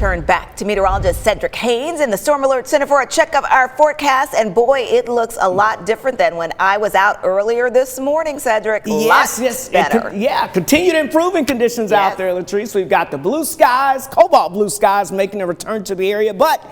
Turn back to meteorologist Cedric Haynes in the Storm Alert Center for a check of our forecast. And boy, it looks a lot different than when I was out earlier this morning, Cedric. Yes. Better. Continued improving conditions out there, Latrice. We've got the blue skies, cobalt blue skies making a return to the area. But,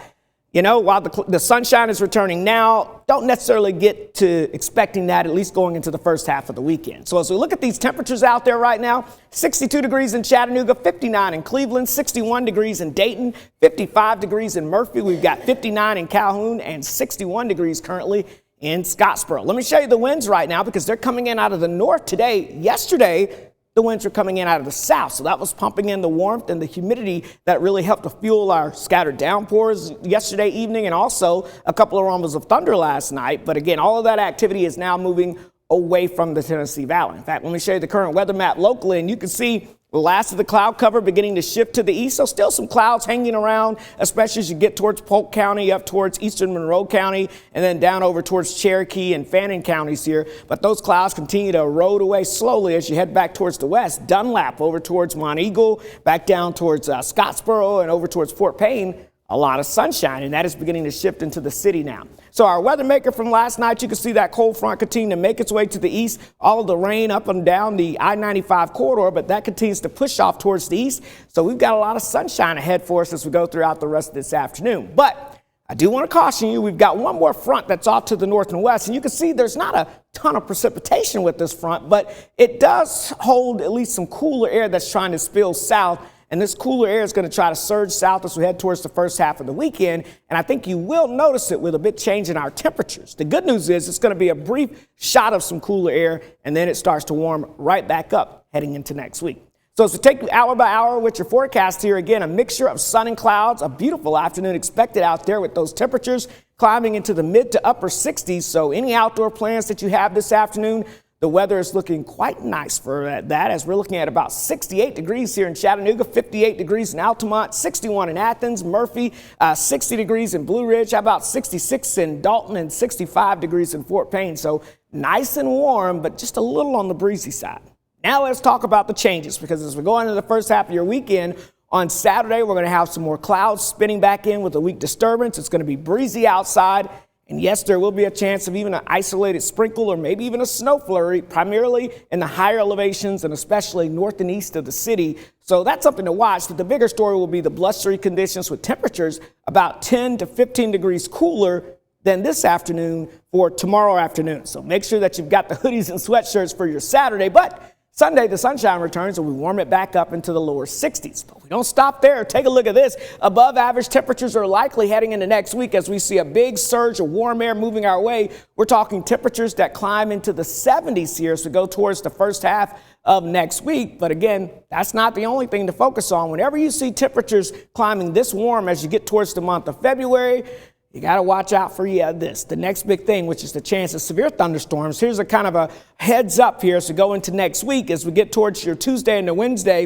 you know, while the sunshine is returning now, don't necessarily get to expecting that, at least going into the first half of the weekend. So as we look at these temperatures out there right now, 62 degrees in Chattanooga, 59 in Cleveland, 61 degrees in Dayton, 55 degrees in Murphy. We've got 59 in Calhoun and 61 degrees currently in Scottsboro. Let me show you the winds right now because they're coming in out of the north today. Yesterday, the winds were coming in out of the south, so that was pumping in the warmth and the humidity that really helped to fuel our scattered downpours yesterday evening, and also a couple of rumbles of thunder last night. But again, all of that activity is now moving away from the Tennessee Valley. In fact, let me show you the current weather map locally, and you can see the last of the cloud cover beginning to shift to the east. So still some clouds hanging around, especially as you get towards Polk County, up towards eastern Monroe County, and then down over towards Cherokee and Fannin counties here. But those clouds continue to erode away slowly as you head back towards the west. Dunlap over towards Mount Eagle, back down towards Scottsboro and over towards Fort Payne. A lot of sunshine, and that is beginning to shift into the city now. So our weather maker from last night, you can see that cold front continue to make its way to the east. All of the rain up and down the I-95 corridor, but that continues to push off towards the east. So we've got a lot of sunshine ahead for us as we go throughout the rest of this afternoon. But I do want to caution you, we've got one more front that's off to the north and west, and you can see there's not a ton of precipitation with this front, but it does hold at least some cooler air that's trying to spill south. And this cooler air is going to try to surge south as we head towards the first half of the weekend. And I think you will notice it with a bit change in our temperatures. The good news is it's going to be a brief shot of some cooler air, and then it starts to warm right back up heading into next week. So as we take you hour by hour with your forecast here, again, a mixture of sun and clouds, a beautiful afternoon expected out there with those temperatures climbing into the mid to upper 60s. So any outdoor plans that you have this afternoon, the weather is looking quite nice for that as we're looking at about 68 degrees here in Chattanooga, 58 degrees in Altamont, 61 in Athens, Murphy, 60 degrees in Blue Ridge, how about 66 in Dalton and 65 degrees in Fort Payne. So nice and warm, but just a little on the breezy side. Now let's talk about the changes, because as we go into the first half of your weekend, on Saturday, we're going to have some more clouds spinning back in with a weak disturbance. It's going to be breezy outside. And yes, there will be a chance of even an isolated sprinkle or maybe even a snow flurry, primarily in the higher elevations and especially north and east of the city. So that's something to watch. But the bigger story will be the blustery conditions with temperatures about 10 to 15 degrees cooler than this afternoon for tomorrow afternoon. So make sure that you've got the hoodies and sweatshirts for your Saturday. But Sunday, the sunshine returns and we warm it back up into the lower 60s. But we don't stop there. Take a look at this. Above average temperatures are likely heading into next week as we see a big surge of warm air moving our way. We're talking temperatures that climb into the 70s here as we go towards the first half of next week. But again, that's not the only thing to focus on. Whenever you see temperatures climbing this warm as you get towards the month of February, you got to watch out for the next big thing, which is the chance of severe thunderstorms. Here's a kind of a heads up here as we go into next weweek. As we get towards your Tuesday and the Wednesday,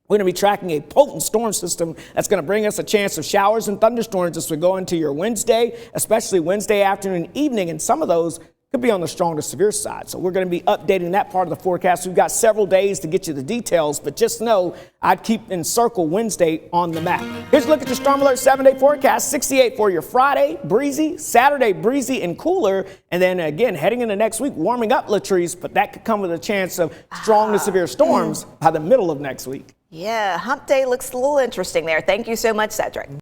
we're going to be tracking a potent storm system that's going to bring us a chance of showers and thunderstorms as we go into your Wednesday, especially Wednesday afternoon and evening. And some of those could be on the strong to severe side. So we're going to be updating that part of the forecast. We've got several days to get you the details, but just know I'd keep in circle Wednesday on the map. Here's a look at your Storm Alert 7-day forecast. 68 for your Friday, breezy, Saturday, breezy and cooler. And then again, heading into next week, warming up, Latrice, but that could come with a chance of strong to severe storms by the middle of next week. Yeah, hump day looks a little interesting there. Thank you so much, Cedric.